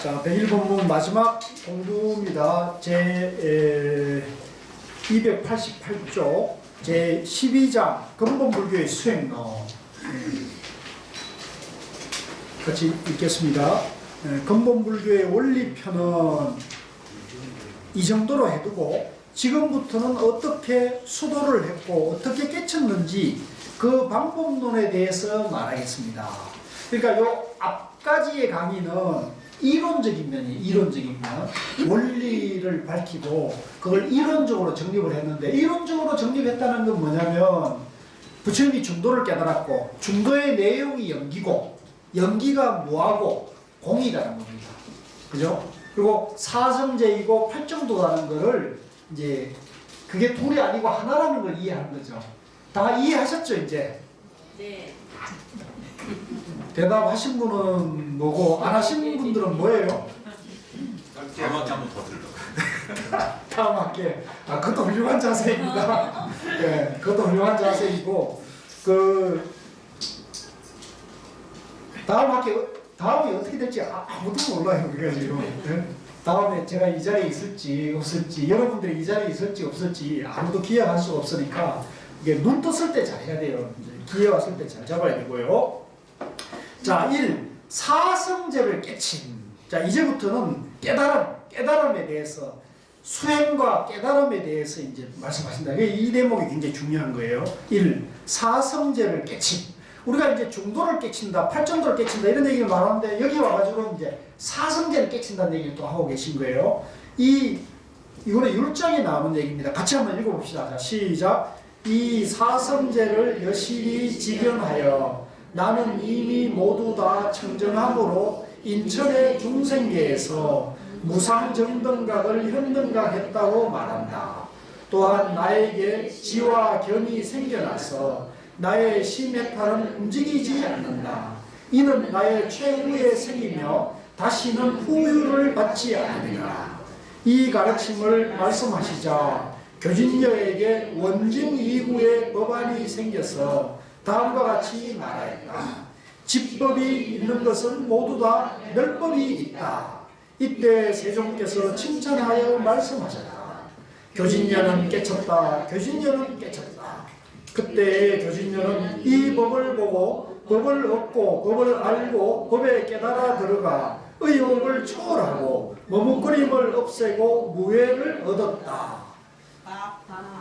자, 101번문 마지막 공부입니다. 제 288쪽 제 12장 근본불교의 수행론 같이 읽겠습니다. 근본불교의 원리편은 이 정도로 해두고 지금부터는 어떻게 수도를 했고 어떻게 깨쳤는지 그 방법론에 대해서 말하겠습니다. 그러니까 요 앞까지의 강의는 이론적인 면이에요. 이론적인 면. 원리를 밝히고 그걸 이론적으로 정립을 했는데, 이론적으로 정립했다는 건 뭐냐면 부처님이 중도를 깨달았고 중도의 내용이 연기고 연기가 무하고 공이라는 겁니다. 그죠? 그리고 사성제이고 팔정도라는 거를 이제 그게 둘이 아니고 하나라는 걸 이해한 거죠. 다 이해하셨죠, 이제? 네. 대답하신 분은 뭐고 안 하신 분들은 뭐예요? 다음 학기 한번 더 들러. 다음 학기에. 아, 그것도 훌륭한 자세입니다. 네, 그것도 훌륭한 자세이고 다음이 어떻게 될지 아무도 몰라요. 우리가 지금. 네? 다음에 제가 이 자리에 있을지 없을지, 여러분들이 이 자리에 있을지 없을지 아무도 기약할 수가 없으니까 이게 눈 떴을 때 잘해야 돼요. 기회 왔을 때 잘 잡아야 되고요. 자, 1. 사성제를 깨침. 자, 이제부터는 깨달음에 대해서, 수행과 깨달음에 대해서 이제 말씀하신다. 이 대목이 굉장히 중요한 거예요. 1. 사성제를 깨침. 우리가 이제 중도를 깨친다, 팔정도를 깨친다 이런 얘기를 말하는데 여기 와가지고 이제 사성제를 깨친다는 얘기를 또 하고 계신 거예요. 이거는 율장에 나오는 얘기입니다. 같이 한번 읽어봅시다. 자, 시작. 이 사성제를 여실히 직연하여 나는 이미 모두 다 청정함으로 인천의 중생계에서 무상정등각을 현등각했다고 말한다. 또한 나에게 지와 견이 생겨나서 나의 심해탈은 움직이지 않는다. 이는 나의 최후의 생이며 다시는 후유를 받지 않으리라. 이 가르침을 말씀하시자 교진녀에게 원증 이후에 법안이 생겨서 다음과 같이 말하였다. 집법이 있는 것은 모두 다 멸법이 있다. 이때 세종께서 칭찬하여 말씀하셨다. 교진녀는 깨쳤다. 교진녀는 깨쳤다. 그때 교진녀는 이 법을 보고 법을 얻고 법을 알고 법에 깨달아 들어가 의혹을 초월하고 머뭇거림을 없애고 무해를 얻었다.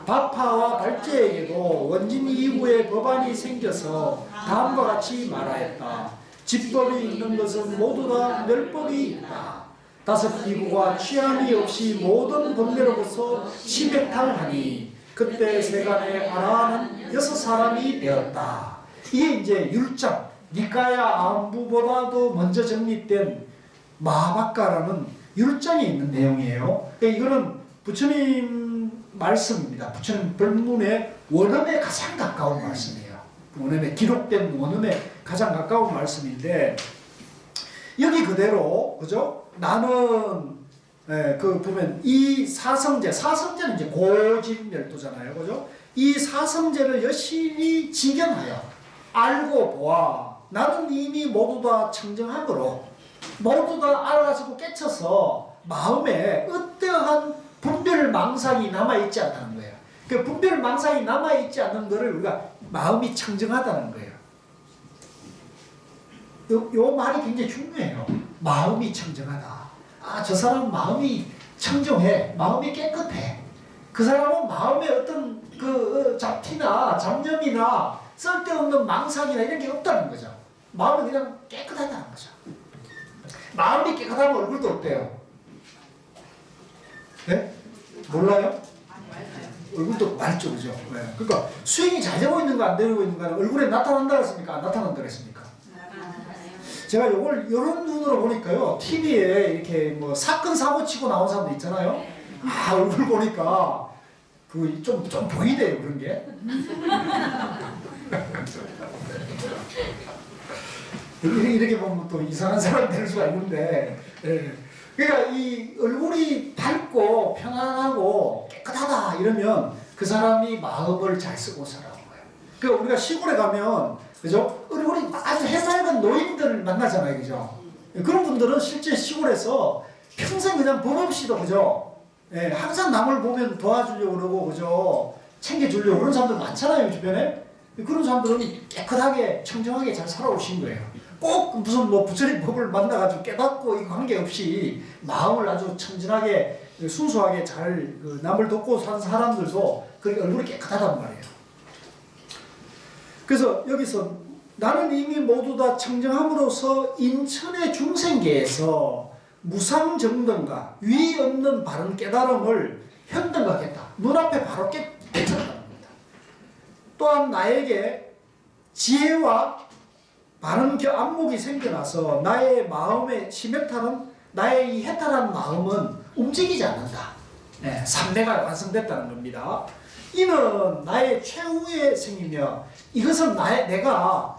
바파와 발제에게도 원진 이후에 법안이 생겨서 다음과 같이 말하였다. 집법이 있는 것은 모두 다 멸법이 있다. 다섯 비구가 취함이 없이 모든 법례로부터 시백탈하니 그때 세간에 아라하는 6사람이 되었다. 이게 이제 율장, 니까야 안부보다도 먼저 정립된 마하바카라는 율장에 있는 내용이에요. 그러니까 이거는 부처님 말씀입니다. 부처님 법문의 원음에 가장 가까운 말씀이에요. 원음에 기록된 원음에 가장 가까운 말씀인데 여기 그대로 그죠? 나는 보면 이 사성제는 이제 고진멸도잖아요, 그죠? 이 사성제를 여실히 직연하여 알고 보아 나는 이미 모두 다 청정함으로 모두 다 알아가지고 깨쳐서 마음에 어떠한 분별 망상이 남아있지 않다는 거예요. 그 분별 망상이 남아있지 않는 거를 우리가 마음이 청정하다는 거예요. 요 말이 굉장히 중요해요. 마음이 청정하다. 아, 저 사람 마음이 청정해. 마음이 깨끗해. 그 사람은 마음에 어떤 잡티나 잡념이나 쓸데없는 망상이나 이런 게 없다는 거죠. 마음이 그냥 깨끗하다는 거죠. 마음이 깨끗하면 얼굴도 어때요? 네? 몰라요? 얼굴도 맑죠, 그죠? 네. 그러니까 수행이 잘 되고 있는가 안 되고 있는가는 얼굴에 나타난다 했습니까? 안 나타난다 했습니까? 제가 이런 눈으로 보니까요, TV에 이렇게 뭐 사건 사고 치고 나온 사람도 있잖아요. 아, 얼굴 보니까 좀 보이대요, 그런 게. 이렇게 보면 또 이상한 사람이 될 수가 있는데, 네. 그러니까 이 얼굴이 밝고 편안하고 깨끗하다 이러면 그 사람이 마음을 잘 쓰고 살아온 거예요. 그러니까 우리가 시골에 가면 그죠? 얼굴이 아주 해맑은 노인들을 만나잖아요, 그죠? 그런 분들은 실제 시골에서 평생 그냥 법 없이도 그죠? 예, 항상 남을 보면 도와주려고 그러고 그죠? 챙겨주려고 그런 사람들 많잖아요 주변에. 그런 사람들은 깨끗하게 청정하게 잘 살아오신 거예요. 꼭 무슨 뭐 부처님 법을 만나가지고 깨닫고 이 관계없이 마음을 아주 청진하게 순수하게 잘 남을 돕고 사는 사람들도 그렇게 얼굴이 깨끗하단 말이에요. 그래서 여기서 나는 이미 모두 다 청정함으로써 인천의 중생계에서 무상정등과 위 없는 바른 깨달음을 현등하겠다. 눈앞에 바로 깨쳤다는 겁니다. 또한 나에게 지혜와 바른 안목이 생겨나서 나의 마음의 나의 이 해탈한 마음은 움직이지 않는다. 네, 삼대가 완성됐다는 겁니다. 이는 나의 최후의 생이며 이것은 내가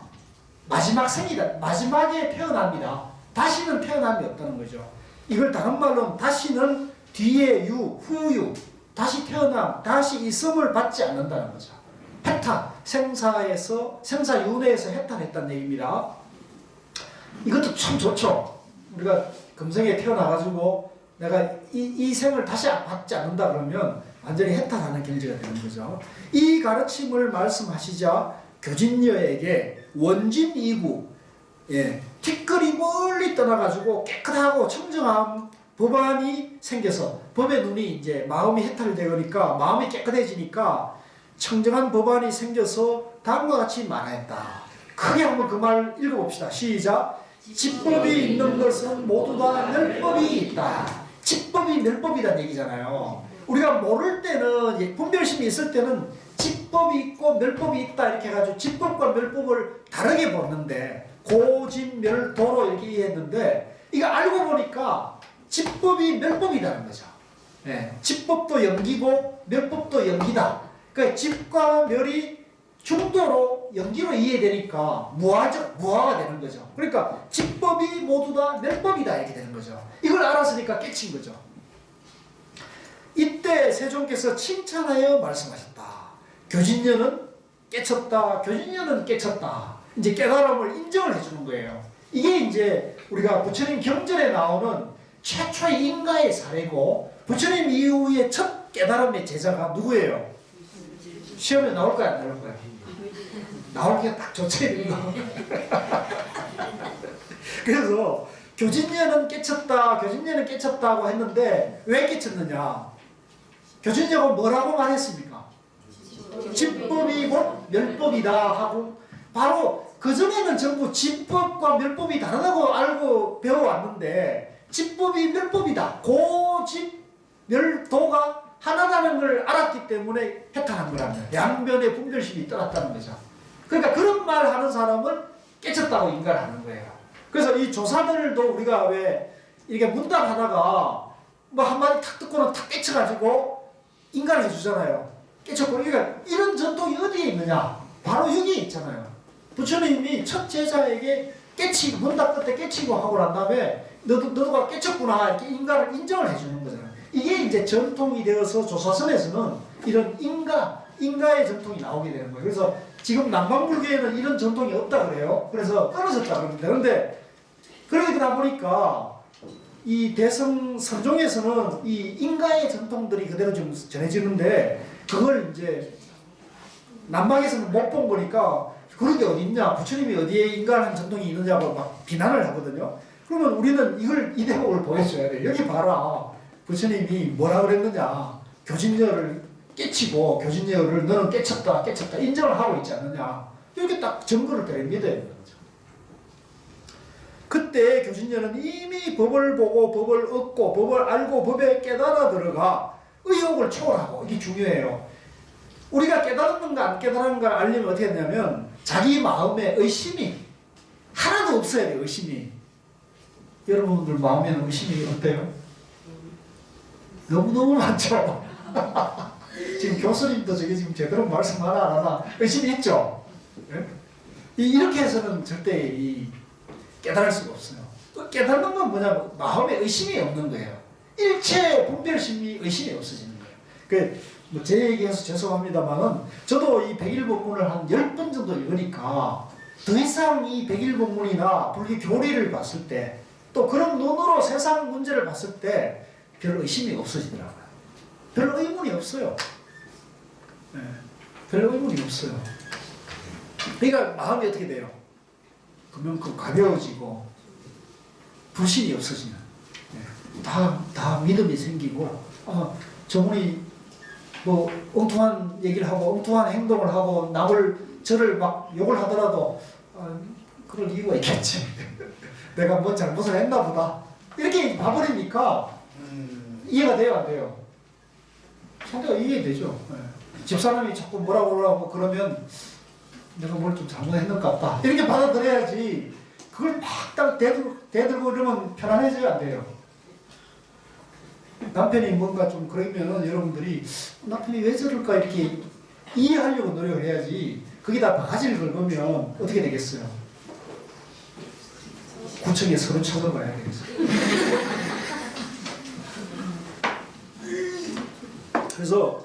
마지막 생이다. 마지막에 태어납니다. 다시는 태어남이 없다는 거죠. 이걸 다른 말로는 다시는 뒤에 후유, 다시 태어남, 다시 있음을 받지 않는다는 거죠. 해탈, 생사윤회에서 해탈했다는 얘기입니다. 이것도 참 좋죠. 우리가 금생에 태어나가지고 내가 이 생을 다시 받지 않는다 그러면 완전히 해탈하는 경지가 되는 거죠. 이 가르침을 말씀하시자 교진녀에게 원진이구, 티끌이 멀리 떠나가지고 깨끗하고 청정한 법안이 생겨서 법의 눈이 이제 마음이 해탈되니까 마음이 깨끗해지니까 청정한 법안이 생겨서 다음과 같이 말하였다. 크게 한번 그 말 읽어봅시다. 시작. 집법이 있는 것은 모두 다 멸법이 있다. 집법이 멸법이란 얘기잖아요. 우리가 모를 때는 분별심이 있을 때는 집법이 있고 멸법이 있다 이렇게 해가지고 집법과 멸법을 다르게 보는데 고집멸도로 이렇게 이해했는데 이거 알고 보니까 집법이 멸법이라는 거죠. 집법도 연기고 멸법도 연기다. 그러니까 집과 멸이 중도로 연기로 이해되니까 무아가 되는 거죠. 그러니까 집법이 모두 다 멸법이다 이렇게 되는 거죠. 이걸 알았으니까 깨친 거죠. 이때 세존께서 칭찬하여 말씀하셨다. 교진녀는 깨쳤다. 교진녀는 깨쳤다. 이제 깨달음을 인정을 해주는 거예요. 이게 이제 우리가 부처님 경전에 나오는 최초의 인가의 사례고 부처님 이후의 첫 깨달음의 제자가 누구예요? 시험에 나올까요? 안 나올까요? 나올 게 딱 좋죠. 그래서 교진녀는 깨쳤다. 교진녀는 깨쳤다고 했는데 왜 깨쳤느냐? 교진녀가 뭐라고 말했습니까? 집법이 곧 멸법이다 하고 바로 그전에는 전부 집법과 멸법이 다르다고 알고 배워왔는데 집법이 멸법이다. 고집 멸도가 하나라는 걸 알았기 때문에 해탈한 거랍니다. 양변의 분별심이 떠났다는 거죠. 그러니까 그런 말 하는 사람은 깨쳤다고 인간하는 거예요. 그래서 이 조사들도 우리가 왜 이렇게 문답하다가 뭐 한마디 탁 듣고는 탁 깨쳐가지고 인간을 해주잖아요. 깨쳤고 그러니까 이런 전통이 어디에 있느냐? 바로 여기에 있잖아요. 부처님이 첫 제자에게 깨치고 문답 끝에 깨치고 하고 난 다음에 너도가 깨쳤구나 이렇게 인간을 인정을 해주는 거잖아요. 이게 이제 전통이 되어서 조사선에서는 이런 인가의 전통이 나오게 되는 거예요. 그래서 지금 남방불교에는 이런 전통이 없다 그래요. 그래서 떨어졌다 그럽니다. 그런데 그러다 보니까 이 대성 선종에서는 이 인가의 전통들이 그대로 좀 전해지는데 그걸 이제 남방에서는 못 본 거니까 그런 게 어디 있냐? 부처님이 어디에 인간한 전통이 있느냐고 막 비난을 하거든요. 그러면 우리는 이 대목을 보여줘야 돼. 여기 봐라. 부처님이 뭐라 그랬느냐? 교진녀를 깨치고 교진녀를 너는 깨쳤다 인정을 하고 있지 않느냐? 이렇게 딱 증거를 드립니다. 거죠. 그때 교진녀는 이미 법을 보고 법을 얻고 법을 알고 법에 깨달아 들어가 의욕을 초월하고 이게 중요해요. 우리가 깨달았는가 안 깨달았는가 알려면 어떻게 했냐면 자기 마음에 의심이 하나도 없어야 돼요. 의심이. 여러분들 마음에는 의심이 어때요? 너무너무 많죠? 지금 교수님도 저게 지금 제대로 말씀 하나 안 하나 의심이 있죠? 네? 이렇게 해서는 절대 깨달을 수가 없어요. 깨닫는 건 뭐냐면 마음에 의심이 없는 거예요. 일체 분별심이 의심이 없어지는 거예요. 제 얘기해서 죄송합니다만은 저도 이 101법문을 한 10번 정도 읽으니까 더 이상 이 101법문이나 불교 교리를 봤을 때 또 그런 눈으로 세상 문제를 봤을 때 별 의심이 없어지더라고요. 별 의문이 없어요. 네, 별 의문이 없어요. 그러니까 마음이 어떻게 돼요? 그만큼 가벼워지고 불신이 없어지는. 네, 다 믿음이 생기고 저분이 뭐 엉뚱한 얘기를 하고 엉뚱한 행동을 하고 저를 막 욕을 하더라도 그럴 이유가 있겠지. 내가 뭔 잘못을 했나 보다. 이렇게 봐버리니까 이해가 돼요, 안 돼요? 상대가 이해되죠. 네. 집사람이 자꾸 뭐라고 그러면 내가 뭘 좀 잘못했는가 보다. 이렇게 받아들여야지. 그걸 막 대들고 이러면 편안해져야 안 돼요. 남편이 뭔가 좀 그러면 여러분들이 남편이 왜 저럴까 이렇게 이해하려고 노력을 해야지. 거기다 바가지를 긁으면 어떻게 되겠어요? 구청에 서로 찾아봐야 되겠어요. 그래서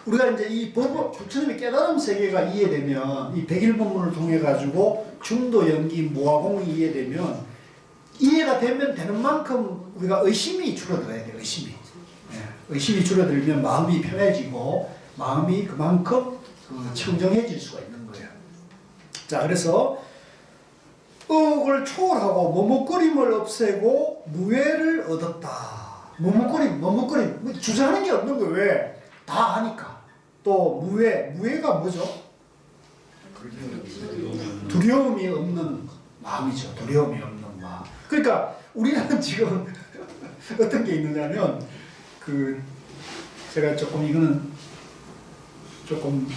우리가 이제 이 부처님의 깨달음 세계가 이해되면 이 101법문을 통해 가지고 중도 연기 무화공이 이해되면 이해가 되는 만큼 우리가 의심이 줄어들어야 돼요. 의심이 줄어들면 마음이 편해지고 마음이 그만큼 청정해질 수가 있는 거예요. 자, 그래서 의혹을 초월하고 머뭇거림을 없애고 무외를 얻었다. 머뭇거림 주저하는 게 없는 거예요. 왜? 다 아니까. 또 무외가 뭐죠? 두려움이 없는 마음이죠. 두려움이 없는 마음. 그러니까 우리는 지금 어떤 게 있느냐면 제가 조금 이거는 조금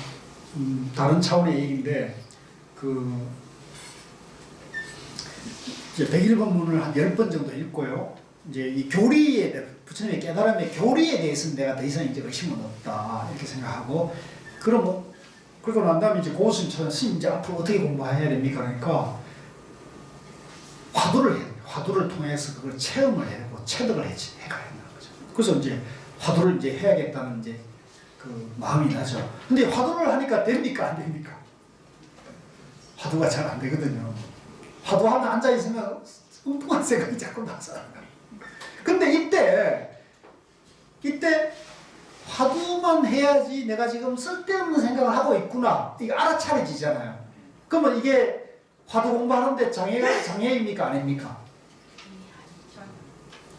다른 차원의 얘기인데 이제 101법문을 한 10번 정도 읽고요. 이제 이 교리에 대해 부처님의 깨달음의 교리에 대해서는 내가 더 이상 이제 의심은 없다 이렇게 생각하고 그러고 난 다음에 이제 고스님처럼 이제 앞으로 어떻게 공부해야 됩니까? 그러니까 화두를 해야 돼요. 화두를 통해서 그걸 체험을 해고 체득을 해가야 된다는 거죠. 그래서 이제 화두를 이제 해야겠다는 이제 그 마음이 나죠. 근데 화두를 하니까 됩니까? 안 됩니까? 화두가 잘 안 되거든요. 화두하면 앉아 있으면 엉뚱한 생각이 자꾸 나서. 근데 이때 화두만 해야지 내가 지금 쓸데없는 생각을 하고 있구나. 이게 알아차려지잖아요. 그러면 이게 화두 공부하는데 장애입니까? 아닙니까?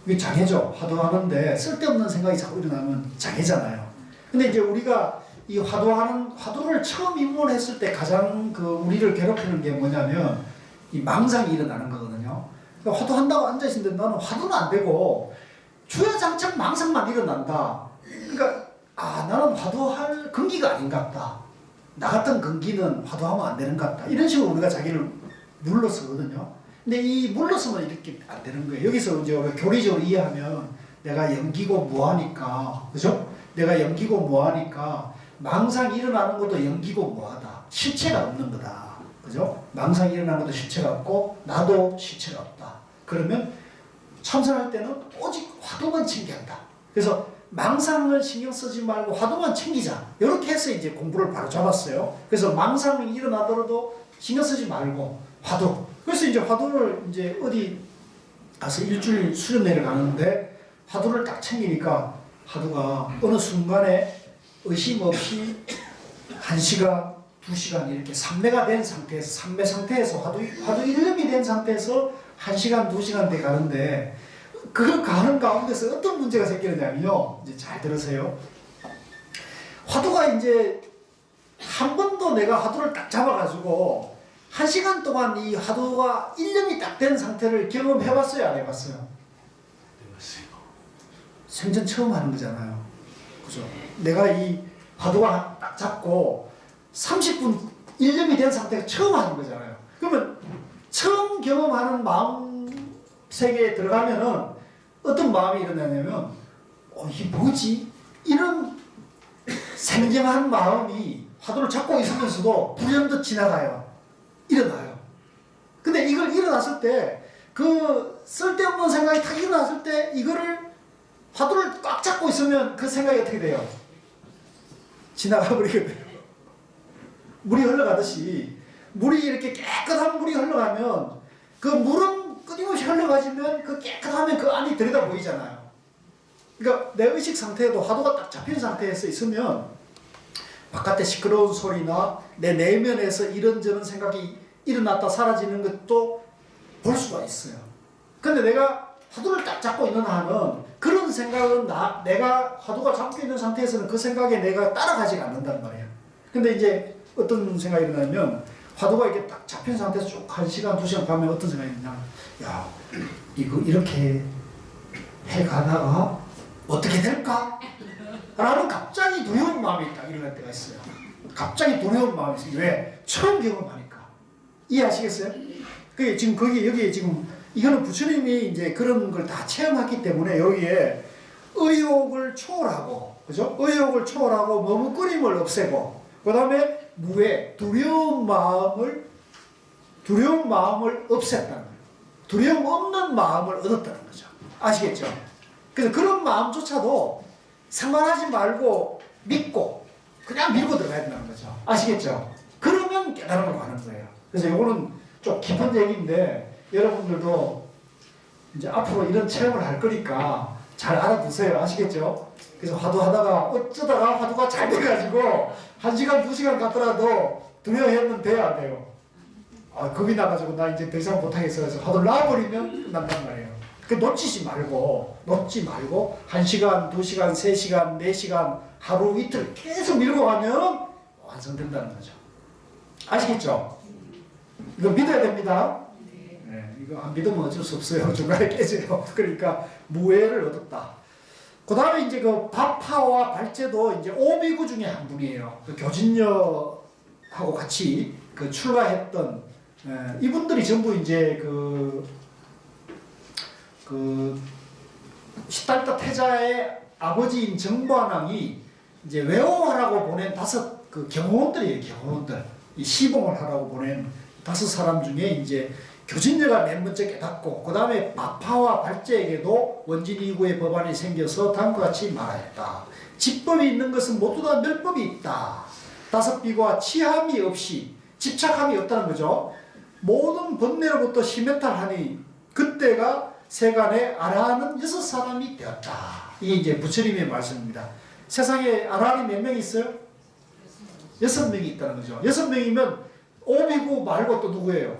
이게 장애죠. 화두하는데 쓸데없는 생각이 자꾸 일어나면 장애잖아요. 근데 이제 우리가 이 화두를 처음 입문했을 때 가장 우리를 괴롭히는 게 뭐냐면 이 망상이 일어나는 거거든요. 그러니까 화두한다고 앉아있는데 나는 화두는 안 되고 주야장창 망상만 일어난다. 그러니까 나는 화두할 근기가 아닌 것 같다. 나 같은 근기는 화두하면 안 되는 것 같다. 이런 식으로 우리가 자기를 물러서거든요. 근데 이 물러서면 이렇게 안 되는 거예요. 여기서 이제 우리가 교리적으로 이해하면 내가 연기고 뭐하니까, 그죠? 내가 연기고 뭐하니까 망상이 일어나는 것도 연기고 뭐하다. 실체가 없는 거다. 그죠? 망상이 일어나는 것도 실체가 없고 나도 실체가 없다. 그러면 참선할 때는 오직 화두만 챙겨한다. 그래서 망상을 신경 쓰지 말고 화두만 챙기자. 이렇게 해서 이제 공부를 바로 잡았어요. 그래서 망상이 일어나더라도 신경 쓰지 말고 화두. 그래서 이제 화두를 이제 어디 가서 일주일 수련회를 가는데 화두를 딱 챙기니까 화두가 어느 순간에 의심 없이 1시간, 2시간 이렇게 삼매가 된 상태에서 삼매 상태에서 화두 일념이 된 상태에서 1시간, 2시간 돼 가는데 그 가는 가운데서 어떤 문제가 생기느냐면요. 이제 잘 들으세요. 화두가 이제 한 번도 내가 화두를 딱 잡아가지고 1시간 동안 이 화두가 일념이 딱 된 상태를 경험해봤어요? 안 해봤어요? 해봤어요. 생전 처음 하는 거잖아요. 그죠? 내가 이 화두가 딱 잡고 30분 일념이 된 상태가 처음 하는 거잖아요. 그러면 처음 경험하는 마음 세계에 들어가면은 어떤 마음이 일어나냐면 이게 뭐지? 이런 생경한 마음이 화두를 잡고 있으면서도 불현듯 지나가요. 일어나요. 근데 이걸 일어났을 때 그 쓸데없는 생각이 탁 일어났을 때 이거를 화두를 꽉 잡고 있으면 그 생각이 어떻게 돼요? 지나가 버리거든요. 물이 흘러가듯이 물이 이렇게 깨끗한 물이 흘러가면 그 물은 끊임없이 흘러가지면 그 깨끗하면 그 안이 들여다 보이잖아요. 그러니까 내 의식 상태에도 화두가 딱 잡힌 상태에서 있으면 바깥에 시끄러운 소리나 내 내면에서 이런저런 생각이 일어났다 사라지는 것도 볼 수가 있어요. 근데 내가 화두를 딱 잡고 있는 한은 그런 생각은 내가 화두가 잡고 있는 상태에서는 그 생각에 내가 따라가지가 않는단 말이에요. 근데 이제 어떤 생각이 일어나면 화두가 이렇게 딱 잡힌 상태에서 쭉 1시간, 2시간 가면 어떤 생각이 드냐. 야, 이거 이렇게 해가다가 어떻게 될까? 라는 갑자기 두려운 마음이 딱 일어날 때가 있어요. 갑자기 두려운 마음이 있어요. 왜? 처음 경험하니까. 이해하시겠어요? 그게 지금 여기에 지금 이거는 부처님이 이제 그런 걸 다 체험했기 때문에 여기에 의욕을 초월하고, 그죠? 의욕을 초월하고 머뭇거림을 없애고, 그 다음에 무에 두려운 마음을 없앴다는 거예요. 두려움 없는 마음을 얻었다는 거죠. 아시겠죠? 그래서 그런 마음조차도 상관하지 말고 믿고 그냥 밀고 들어가야 된다는 거죠. 아시겠죠? 그러면 깨달음으로 가는 거예요. 그래서 이거는 좀 깊은 얘기인데 여러분들도 이제 앞으로 이런 체험을 할 거니까 잘 알아두세요. 아시겠죠? 그래서 화두하다가 어쩌다가 화두가 잘 돼가지고 1시간, 2시간 갔더라도 두려워하면 돼요, 안 돼요? 겁이 나가지고 나 이제 더 이상 못하겠어 해서 화두를 놔버리면 끝난단 말이에요. 그 놓지 말고 1시간, 2시간, 3시간, 4시간, 하루 이틀 계속 밀고 가면 완성된다는 거죠. 아시겠죠? 이거 믿어야 됩니다. 네, 이거 안 믿으면 어쩔 수 없어요. 중간에 깨져요. 그러니까 무예를 얻었다. 그 다음에 이제 그 바파와 발제도 이제 오비구 중에 한 분이에요. 그 교진녀하고 같이 그 출가했던 이분들이 전부 이제 시달타 태자의 아버지인 정관왕이 이제 외호하라고 보낸 5 그 경호원들이에요. 경호원들. 이 시봉을 하라고 보낸 5 사람 중에 이제 교진녀가 맨 먼저 깨닫고 그 다음에 바파와 발제에게도 원진이구의 법안이 생겨서 다음과 같이 말하였다. 집법이 있는 것은 모두 다 멸법이 있다. 5 비구와 치함이 없이 집착함이 없다는 거죠. 모든 번뇌로부터 심해탈하니 그때가 세간에 아라한은 6 사람이 되었다. 이게 이제 부처님의 말씀입니다. 세상에 아라한이 몇 명 있어요? 6명이 있다는 거죠. 6명이면 오비구 말고 또 누구예요?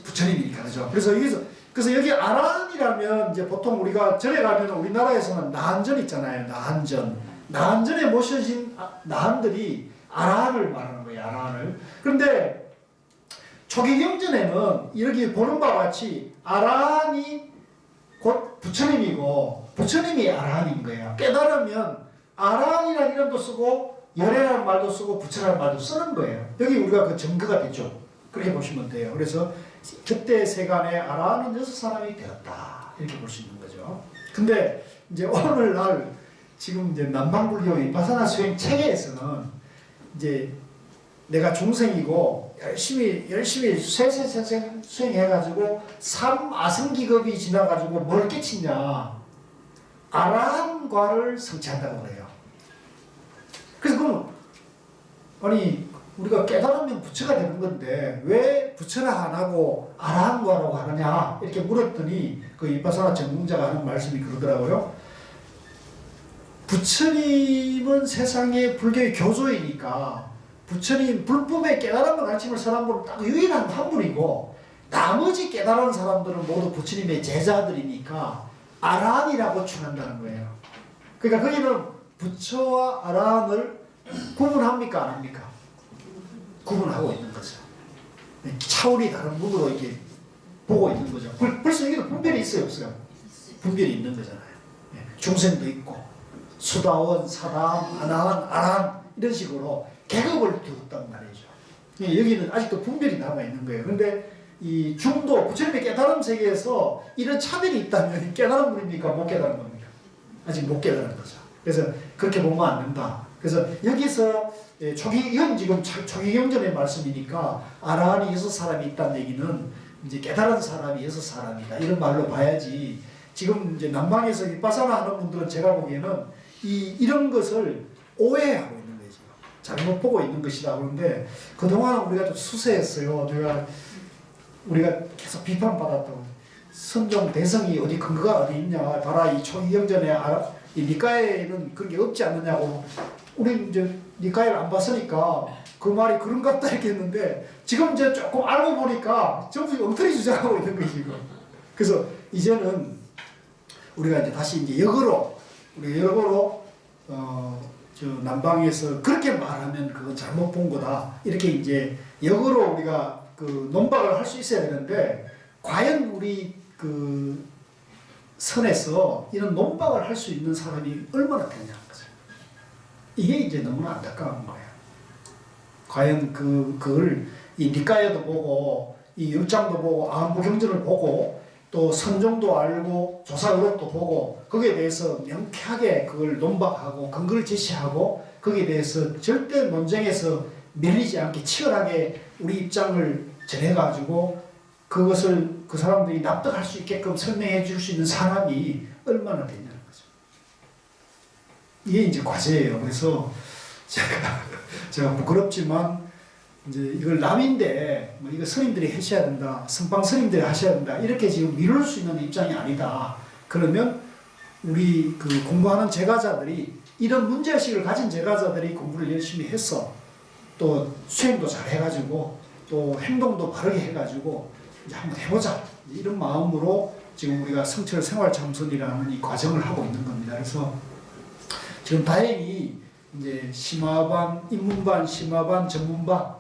부처님이니까, 그죠? 그래서 여기 아라한이라면 이제 보통 우리가 절에 가면 우리나라에서는 나한전 있잖아요. 나한전에 모셔진 나한들이 아라한을 말하는 거예요. 아라한을. 그런데 초기경전에는 여기 보는 바와 같이 아라한이 곧 부처님이고 부처님이 아라한인 거예요. 깨달으면 아라한이라는 이름도 쓰고 열애라는 말도 쓰고 부처라는 말도 쓰는 거예요. 여기 우리가 그 증거가 되죠. 그렇게 보시면 돼요. 그래서 그때 세간에 아라한은 6 사람이 되었다. 이렇게 볼 수 있는 거죠. 근데 이제 오늘날 지금 이제 남방불교 위파사나 수행 체계에서는 이제 내가 중생이고 열심히 쇠쇠쇠 수행해가지고 3아승기급이 지나가지고 뭘 깨치냐? 아라한과를 성취한다고 그래요. 그래서 그럼 아니 우리가 깨달으면 부처가 되는 건데 왜 부처라 안 하고 아라한과라고 하느냐 이렇게 물었더니 그 위파사나 전공자가 하는 말씀이 그러더라고요. 부처님은 세상의 불교의 교조이니까 부처님 불법의 깨달음을 가르치는 사람으로 딱 유일한 한 분이고 나머지 깨달은 사람들은 모두 부처님의 제자들이니까 아라한이라고 칭한다는 거예요. 그러니까 거기는 부처와 아라한을 구분합니까 안 합니까? 구분하고 있는 거죠. 차원이 다른 분으로 이렇게 보고 있는 거죠. 벌써 여기도 분별이 있어요 없어요? 분별이 있는 거잖아요. 중생도 있고 수다원, 사다함, 아나한, 아라한 이런 식으로 계급을 두었단 말이죠. 여기는 아직도 분별이 남아있는 거예요. 그런데 이 중도, 부처님의 깨달음 세계에서 이런 차별이 있다면 깨달은 분입니까? 못 깨달은 겁니까? 아직 못 깨달은 거죠. 그래서 그렇게 보면 안 된다. 그래서 여기서 이건 지금 초기경전의 말씀이니까 아라한이 6 사람이 있다는 얘기는 이제 깨달은 사람이 6 사람이다. 이런 말로 봐야지. 지금 이제 남방에서 위파사나 하는 분들은 제가 보기에는 이런 것을 오해하고 있는 거죠. 잘못 보고 있는 것이다. 그런데 그동안 우리가 좀 수세했어요. 우리가 계속 비판받았다고. 선종 대성이 어디 근거가 어디 있냐, 봐라 이 초이경전에 이 니까에는 그런 게 없지 않느냐고. 우리 이제 니까를 안 봤으니까 그 말이 그런 것 같다 이렇게 했는데 지금 이제 조금 알고 보니까 전부 엉터리 주장하고 있는 거지 지금. 그래서 이제는 우리가 이제 다시 이제 역으로 저 남방에서 그렇게 말하면 그건 잘못 본 거다 이렇게 이제 역으로 우리가 그 논박을 할 수 있어야 되는데 과연 우리 그 선에서 이런 논박을 할 수 있는 사람이 얼마나 되냐는 거죠. 이게 이제 너무나 안타까운 거예요. 과연 그걸 이 니까야도 보고 이 율장도 보고 아한부경전을 보고 또 선종도 알고 조사의록도 보고 거기에 대해서 명쾌하게 그걸 논박하고 근거를 제시하고 거기에 대해서 절대 논쟁에서 밀리지 않게 치열하게 우리 입장을 전해가지고 그것을 그 사람들이 납득할 수 있게끔 설명해 줄 수 있는 사람이 얼마나 되냐는 거죠. 이게 이제 과제예요. 그래서 제가 부끄럽지만 이제 이걸 남인데 뭐 이거 스님들이 하셔야 된다, 선방 스님들이 하셔야 된다 이렇게 지금 미룰 수 있는 입장이 아니다. 그러면 우리 그 공부하는 제가자들이 이런 문제의식을 가진 제가자들이 공부를 열심히 해서 또 수행도 잘 해가지고 또 행동도 바르게 해가지고 이제 한번 해보자 이런 마음으로 지금 우리가 성철 생활참선이라는 이 과정을 하고 있는 겁니다. 그래서 지금 다행히 이제 심화반, 입문반, 심화반, 전문반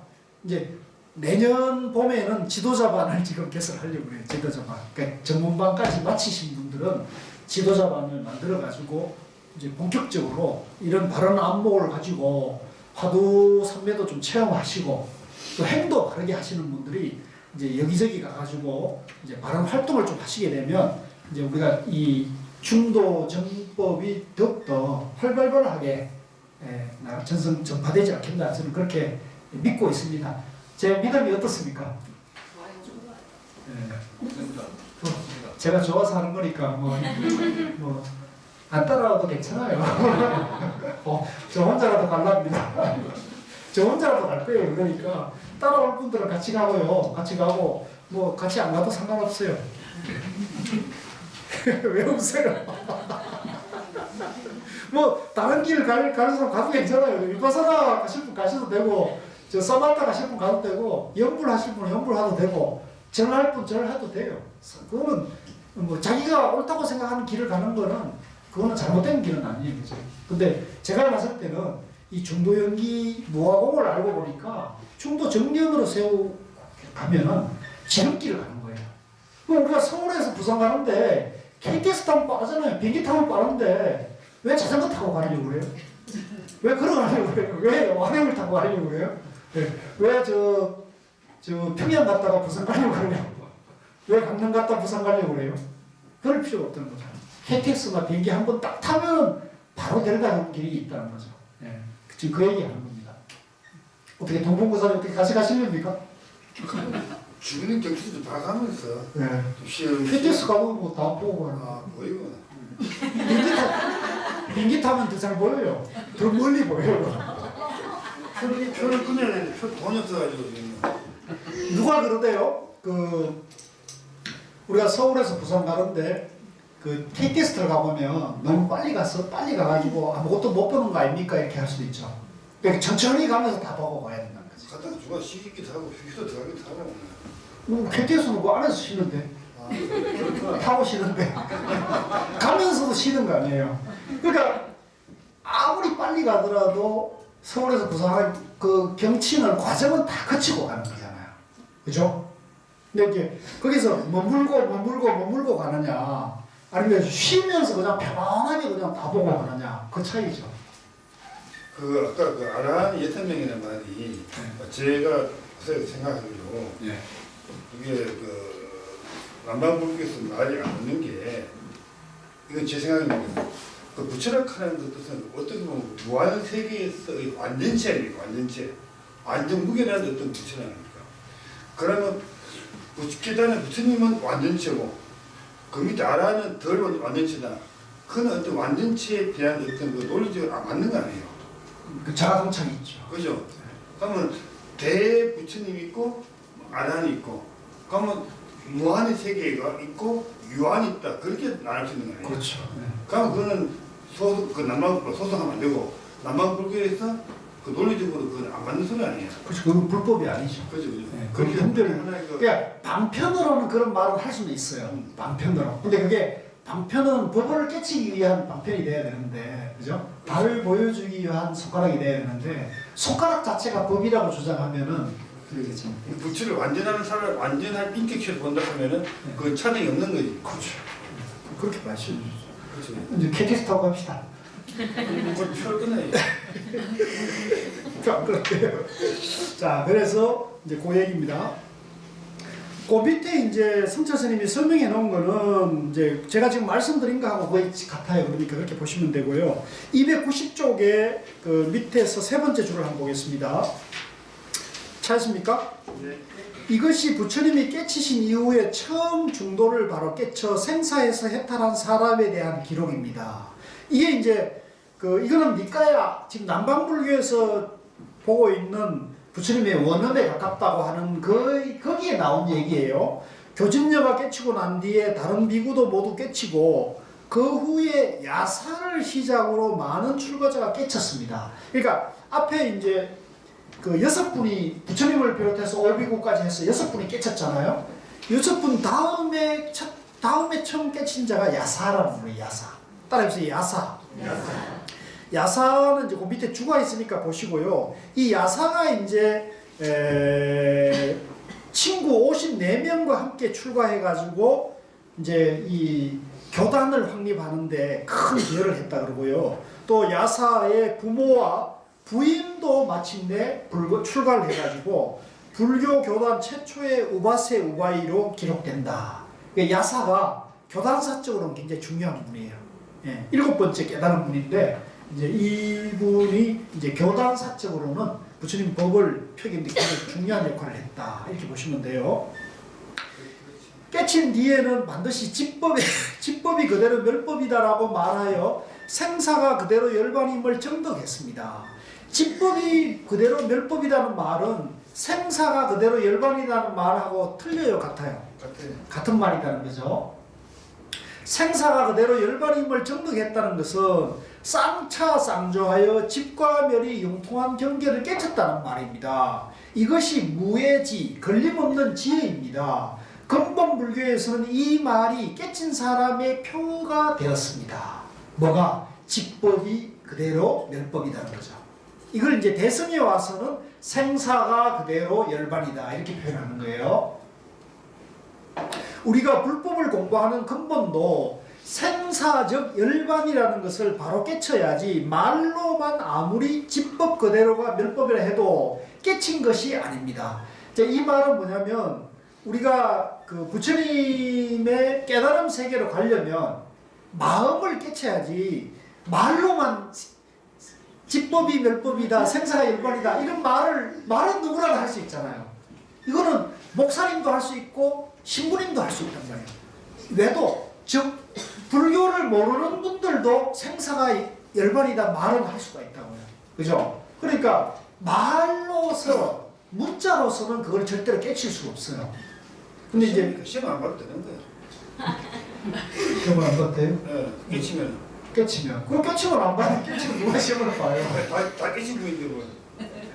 이제 내년 봄에는 지도자반을 지금 개설하려고 해요. 지도자반. 그러니까 전문반까지 마치신 분들은 지도자반을 만들어 가지고 이제 본격적으로 이런 바른 안목을 가지고 화두 선배도 좀 체험하시고 또 행도 바르게 하시는 분들이 이제 여기저기 가가지고 이제 바른 활동을 좀 하시게 되면 이제 우리가 이 중도 정법이 더욱더 활발하게 전파되지 않겠나 저는 그렇게 믿고 있습니다. 제 믿음이 어떻습니까? 제가 좋아서 하는 거니까 뭐 안 따라와도 괜찮아요. 저 혼자라도 갈랍니다. 저 혼자라도 갈 거예요. 그러니까 따라올 분들은 같이 가고요. 같이 가고 뭐 같이 안 가도 상관없어요. 왜 웃어요? 뭐 다른 길 가는 사람 가도 괜찮아요. 위파사나 가실 분 가셔도 되고 저 사마타 가실 분 가도 되고 염불 하실 분 염불 하도 되고 절할 분 절해도 돼요. 그거는 뭐 자기가 옳다고 생각하는 길을 가는 거는 그거는 잘못된 길은 아니에요. 그죠? 근데 제가 봤을 때는 이 중도연기 무화공을 알고 보니까 중도 정면으로 세우 가면은 지름길을 가는 거예요. 그럼 우리가 서울에서 부산 가는데 KTX 타면 빠르잖아요. 비행기 타면 빠른데 왜 자전거 타고 가려고 그래요? 왜 걸어가려고 그래요? 왜 완행을 타고 가려고 그래요? 왜 저 평양 갔다가 부산 가려고 그래요? 왜 강릉 갔다 부산 가려고 그래요? 그럴 필요가 없다는 거죠. KTX나 비행기 한 번 딱 타면 바로 내려가는 길이 있다는 거죠. 예. 지금 그 얘기 하는 겁니다. 어떻게 동봉구사님 어떻게 같이 가시렵니까? 주변의 경치도 다 가면서 네. 시험 KTX 가도 뭐 다 보고 가는 아 보이구나. 비행기 타면 더 잘 보여요. 더 멀리 보여요. 표를 끊어야 표 돈이 없어가지고 지금. 누가 그러대요? 우리가 서울에서 부산 가는데 그 KTX를 가보면 너무 빨리 가가지고 아무것도 못 보는 거 아닙니까? 이렇게 할 수도 있죠. 그러니까 천천히 가면서 다 보고 가야 된다는 거지. 갔다가 누가 시기기도 하고 휴게소 들어가기도 하고. KTX는 뭐 안에서 쉬는데 타고 쉬는데 가면서도 쉬는 거 아니에요. 그러니까 아무리 빨리 가더라도 서울에서 부산 그 경치는 과정은 다 거치고 가는 거잖아요. 그죠? 근데 이제 거기서 머물고 가느냐 아니면 쉬면서 그냥 편안하게 그냥 다 보고 가느냐 그 차이죠. 그 아까 그 아라한 예탄명이라는 말이 제가 생각하기로 이게 그 남방불교에서 말이 안 맞는 게 이건 제 생각입니다. 그 부처락하는 뜻은 어떻게 보면 무한 세계에서의 완전체 아닙니까? 완전체. 완전 무게라는 어떤 부처락입니까? 그러면 계단의 부처님은 완전체고 그 밑에 아라는 덜 완전체다. 그건 어떤 완전체에 대한 어떤 그 논리적으로 맞는 거 아니에요? 그 자아성찰이 있죠. 그죠? 그러면 대부처님이 있고 아라한이 있고 그러면 무한의 세계가 있고 유한이 있다. 그렇게 나눌 수 있는 거 아니에요? 그렇죠. 그럼 그거는 그 남방불교 소송하면 안 되고 남방불교에서 그 논리적으로 그건 안 맞는 소리 아니에요? 그렇죠. 그건 불법이 아니죠. 그죠, 그죠. 네, 그렇게 하나의 그 그러니까 방편으로는 그런 말을 할 수도 있어요. 방편으로. 근데 그게 방편은 법을 깨치기 위한 방편이 돼야 되는데, 그죠? 달을 보여주기 위한 손가락이 돼야 되는데, 손가락 자체가 법이라고 주장하면은 그러겠죠. 부처를 완전한 사람, 완전한 인격체를 본다 하면은 그 차등이 없는 거지. 그렇죠. 그렇게 말씀해 주죠. 그렇죠. 이제 KTX 타고 갑시다. 그걸 표를 끊어야지. 안 그럴게요. 자, 그래서 이제 그 얘기입니다. 그 밑에 이제 성철 스님이 설명해 놓은 거는 이제 제가 지금 말씀드린 거하고 거의 같아요. 그러니까 그렇게 보시면 되고요. 290쪽에 그 밑에서 세 번째 줄을 한번 보겠습니다. 찾으십니까? 네. 이것이 부처님이 깨치신 이후에 처음 중도를 바로 깨쳐 생사에서 해탈한 사람에 대한 기록입니다. 이게 이제 이거는 니까야 지금 남방불교에서 보고 있는 부처님의 원음에 가깝다고 하는 거기에 나온 얘기예요. 교진녀가 깨치고 난 뒤에 다른 비구도 모두 깨치고 그 후에 야사를 시작으로 많은 출가자가 깨쳤습니다. 그러니까 앞에 이제 그 6분이 부처님을 비롯해서 올비구까지 해서 6분이 깨쳤잖아요. 6분 다음에 처음 깨친 자가 야사라는 거예요. 야사. 따라해보세요. 야사. 야사는 이제 그 밑에 주가 있으니까 보시고요. 이 야사가 이제 친구 54명과 함께 출가해가지고 이제 이 교단을 확립하는데 큰 기여를 했다 그러고요. 또 야사의 부모와 부인도 마침내 출가를 해가지고 불교 교단 최초의 우바세 우바이로 기록된다. 야사가 교단사적으로는 굉장히 중요한 분이에요. 예, 7번째 깨달은 분인데 이제 이분이 이제 교단사적으로는 부처님 법을 펴기는데 굉장히 중요한 역할을 했다. 이렇게 보시면 돼요. 깨친 뒤에는 반드시 집법이 그대로 멸법이다라고 말하여 생사가 그대로 열반임을 정덕했습니다. 집법이 그대로 멸법이라는 말은 생사가 그대로 열반이라는 말하고 틀려요, 같아요? 같은 말이라는 거죠. 생사가 그대로 열반임을 정득했다는 것은 쌍차 쌍조하여 집과 멸이 융통한 경계를 깨쳤다는 말입니다. 이것이 무해지, 걸림없는 지혜입니다. 근본 불교에서는 이 말이 깨친 사람의 표가 되었습니다. 뭐가? 집법이 그대로 멸법이라는 거죠. 이걸 이제 대승에 와서는 생사가 그대로 열반이다 이렇게 표현하는 거예요. 우리가 불법을 공부하는 근본도 생사적 열반이라는 것을 바로 깨쳐야지 말로만 아무리 집법 그대로가 멸법이라 해도 깨친 것이 아닙니다. 이 말은 뭐냐면 우리가 그 부처님의 깨달음 세계로 가려면 마음을 깨쳐야지 말로만 집법이 멸법이다, 생사가 열반이다 이런 말은 누구나 할 수 있잖아요. 이거는 목사님도 할 수 있고 신부님도 할 수 있단 말이에요. 왜도 즉 불교를 모르는 분들도 생사가 열반이다 말은 할 수가 있다고요. 그죠? 그러니까 말로서 문자로서는 그걸 절대로 깨칠 수가 없어요. 근데 이제 시험 안 봐도 되는 거예요. 시험을 안 봤대요? 네, 깨치면. 그거 깨치면 안 봐요. 깨치면 누가 시험을 봐요? 다 깨친 분인데 뭐.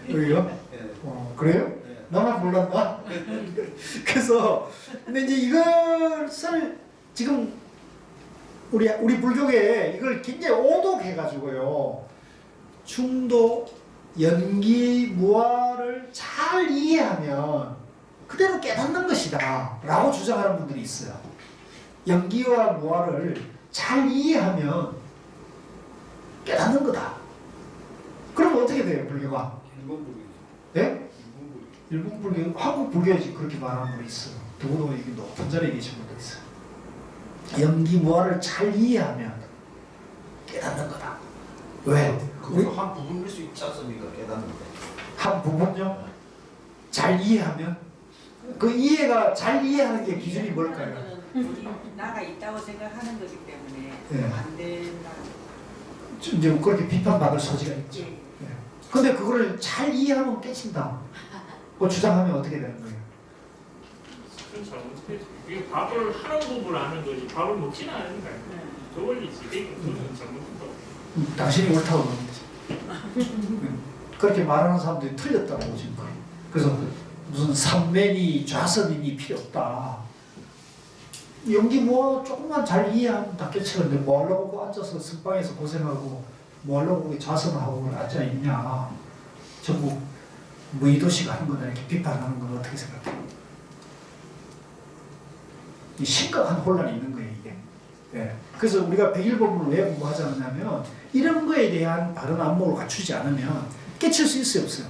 그래요? 네. 그래요? 네. 나만 몰랐나? 그래서 근데 이제 이것을 지금 우리 불교계에 이걸 굉장히 오독해가지고요. 중도, 연기, 무아를 잘 이해하면 그대로 깨닫는 것이다 라고 주장하는 분들이 있어요. 연기와 무아를 잘 이해하면 깨닫는 거다. 그럼 어떻게 돼요, 불교가? 일본 불교. 네? 일본 불교, 한국 불교에 그렇게 말하는 분이 있어요. 더구나 이게 높은 자리에 계신 분도 있어요. 연기무아를 잘 이해하면 깨닫는 거다. 왜? 그것도 한 부분일 수 있지 않습니까? 깨닫는데. 한 부분요? 잘 이해하면? 그 이해가 잘 이해하는 게 기준이 뭘까요? 우리 나가 있다고 생각하는 거기 때문에 네. 안 된다. 이제 그렇게 비판받을 소지가 있죠. 예. 근데 그거를 잘 이해하면 깨친다. 그 주장하면 어떻게 되는 거예요? 그건 잘못해요. 이게 밥을 하는 법을 아는 거지 밥을 먹지는 않는 거야. 저 원리지. 그건 잘못한다. 당신이 옳다고 봅니다. 그렇게 말하는 사람들이 틀렸다고 보신 거예요. 그래서 무슨 삼면이 좌선인이 필요 없다. 연기 뭐 조금만 잘 이해하면 다 깨치는데 뭐 하려고 앉아서 선방에서 고생하고 뭐 하려고 좌선하고 앉아 있냐. 전부 무의도식 하는 거다 이렇게 비판하는 건 어떻게 생각해요? 이 심각한 혼란이 있는 거예요 이게. 예. 그래서 우리가 백일본문을 왜 공부하지 않느냐면 이런 거에 대한 바른 안목을 갖추지 않으면 깨칠 수 있어요 없어요?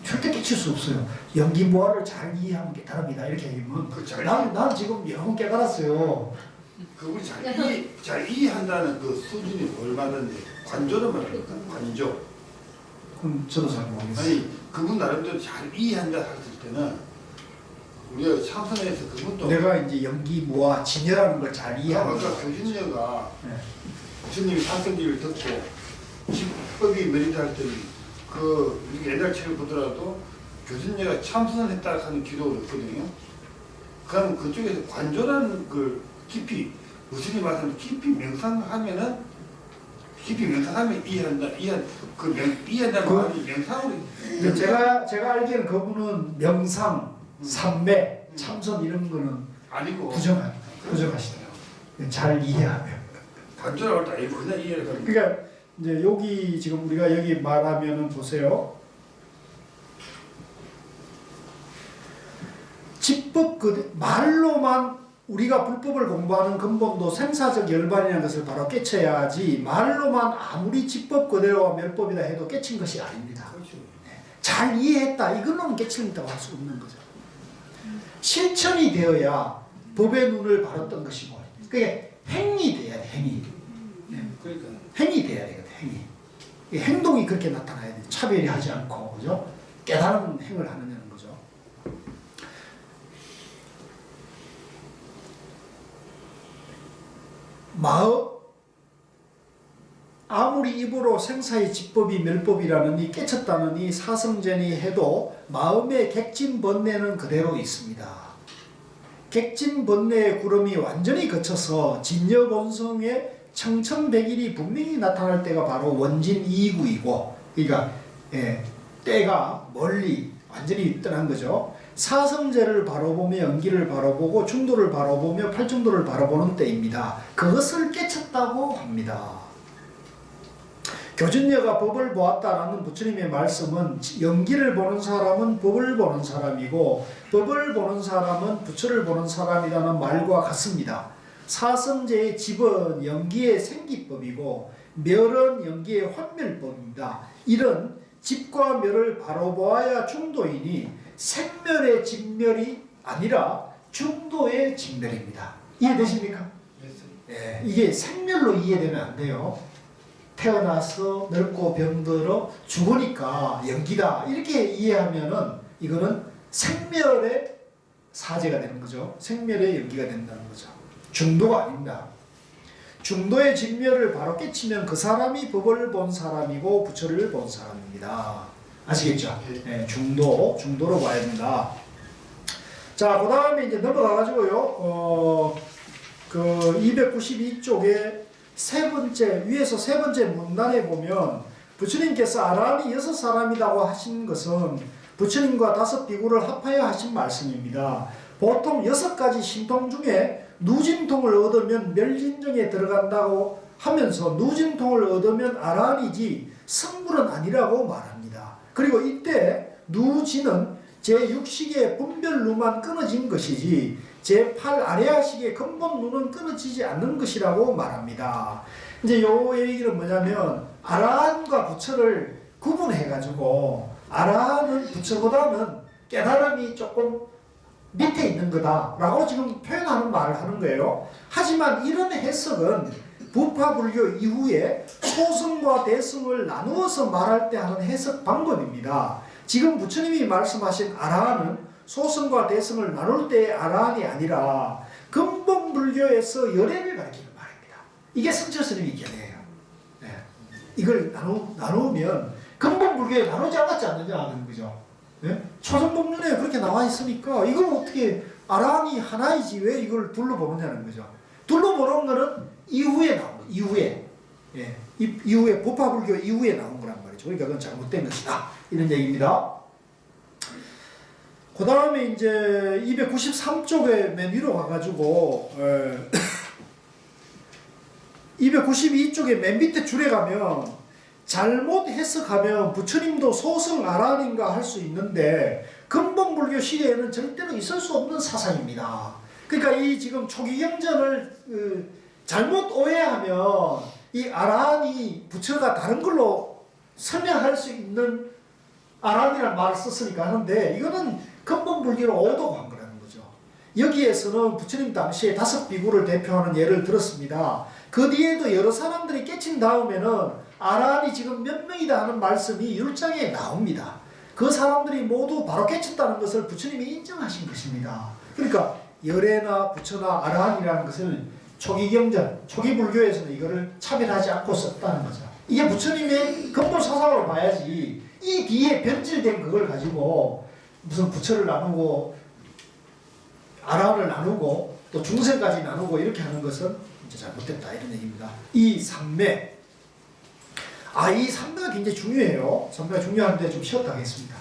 절대 깨칠 수 없어요. 연기무화를 잘 이해하면 깨달습니다 이렇게 얘기하면 난 지금 영 깨달았어요. 그걸 잘 이해한다는 그 수준이 얼마든지 관조를 말합니까? 관조. 그럼 저도 잘 모르겠어요. 아니 그분 나름대로 잘 이해한다 했을 때는 우리가 참선에서 그분도 내가 이제 연기무화 진여라는 걸 잘 이해하는 아까 거예요. 교진녀가 네. 교수님이 사성기를 듣고 집법이 메리트 할 때는 그 옛날 책을 보더라도 교진녀가 참선을 했다 하는 기록을 했거든요. 그럼 그쪽에서 관조라는 걸 깊이 무슨 말하면 깊이 명상하면은 이해한다는 말이 명상으로. 제가 알기에는 그분은 명상, 삼매, 참선 이런 거는 아니고 부정하시더라고요. 잘 이해하면. 관조라고 할때 아니고 그냥 이해를 하는. 그러니까 이제 여기 지금 우리가 여기 말하면은 보세요. 집법 그 말로만 우리가 불법을 공부하는 근본도 생사적 열반이라는 것을 바로 깨쳐야지 말로만 아무리 집법 그대로와 멸법이다 해도 깨친 것이 아닙니다. 잘 이해했다 이거는 깨친다고 할 수 없는 거죠. 실천이 되어야 법의 눈을 바로 뜬 것이고 그게 행이 돼야 돼 행이. 그러니까 행이 돼야 되거든 행이. 행동이 그렇게 나타나야 돼. 차별이 하지 않고 그죠? 깨달은 행을 하느냐는 거죠. 마음 아무리 입으로 생사의 집법이 멸법이라느니 깨쳤다느니 사성제니 해도 마음의 객진번뇌는 그대로 있습니다. 객진번뇌의 구름이 완전히 거쳐서 진여본성의 청천백일이 분명히 나타날 때가 바로 원진이구이고 그러니까 때가 멀리 완전히 떠난 거죠. 사성제를 바라보며 연기를 바라보고 중도를 바라보며 팔중도를 바라보는 때입니다. 그것을 깨쳤다고 합니다. 교진녀가 법을 보았다라는 부처님의 말씀은 연기를 보는 사람은 법을 보는 사람이고 법을 보는 사람은 부처를 보는 사람이라는 말과 같습니다. 사성제의 집은 연기의 생기법이고 멸은 연기의 환멸법입니다. 이런 집과 멸을 바로 보아야 중도이니 생멸의 직멸이 아니라 중도의 직멸입니다. 이해되십니까? 네, 이게 생멸로 이해되면 안 돼요. 태어나서 늙고 병들어 죽으니까 연기다 이렇게 이해하면은 이거는 생멸의 사제가 되는 거죠. 생멸의 연기가 된다는 거죠. 중도가 아닙니다. 중도의 직멸을 바로 깨치면 그 사람이 법을 본 사람이고 부처를 본 사람입니다. 아시겠죠? 네, 중도로 봐야 된다. 자, 그 다음에 이제 넘어가가지고요. 그 292쪽에 세 번째, 위에서 세 번째 문단에 보면 부처님께서 아라한이 6사람이라고 하신 것은 부처님과 5 비구를 합하여 하신 말씀입니다. 보통 6가지 신통 중에 누진통을 얻으면 멸진정에 들어간다고 하면서 누진통을 얻으면 아라한이지 성불은 아니라고 말합니다. 그리고 이때 누진은 제6식의 분별루만 끊어진 것이지 제8 아레아식의 근본 누는 끊어지지 않는 것이라고 말합니다. 이제 요 얘기는 뭐냐면 아라한과 부처를 구분해가지고 아라한은 부처보다는 깨달음이 조금 밑에 있는 거다라고 지금 표현하는 말을 하는 거예요. 하지만 이런 해석은 부파불교 이후에 소승과 대승을 나누어서 말할 때 하는 해석 방법입니다. 지금 부처님이 말씀하신 아라한은 소승과 대승을 나눌 때의 아라한이 아니라 근본 불교에서 열애를 가리키는 말입니다. 이게 성철스님이 견해예요. 네. 이걸 나누면 근본 불교에 나누지 않았지 않느냐 하는 거죠. 네? 초성법륜에 그렇게 나와 있으니까 이걸 어떻게 아란이 하나이지 왜 이걸 둘로 보느냐는 거죠. 둘로 보는 거는 이후에 나온 거, 이후에. 예, 이후에 보파불교 이후에 나온 거란 말이죠. 그러니까 그건 잘못된 것이다. 이런 얘기입니다. 그 다음에 이제 293쪽에 맨 위로 가가지고 292쪽에 맨 밑에 줄에 가면 잘못 해석하면 부처님도 소승 아란인가 할 수 있는데 근본 불교 시대에는 절대로 있을 수 없는 사상입니다. 그러니까 이 지금 초기경전을 잘못 오해하면 이 아란이 부처가 다른 걸로 설명할 수 있는 아란이라는 말을 썼으니까 하는데 이거는 근본 불교를 오도한 거라는 거죠. 여기에서는 부처님 당시에 5 비구를 대표하는 예를 들었습니다. 그 뒤에도 여러 사람들이 깨친 다음에는 아란이 지금 몇 명이다 하는 말씀이 율장에 나옵니다. 그 사람들이 모두 바로 깨쳤다는 것을 부처님이 인정하신 것입니다. 그러니까 열애나 부처나 아란이라는 것을 초기경전, 초기 불교에서는 이거를 차별하지 않고 썼다는 거죠. 이게 부처님의 근본 사상으로 봐야지 이 뒤에 변질된 그걸 가지고 무슨 부처를 나누고 아란을 나누고 또 중생까지 나누고 이렇게 하는 것은 이제 잘못됐다 이런 얘기입니다. 이 삼매, 이 삼매가 굉장히 중요해요. 삼매가 중요한데 좀 쉬었다 하겠습니다.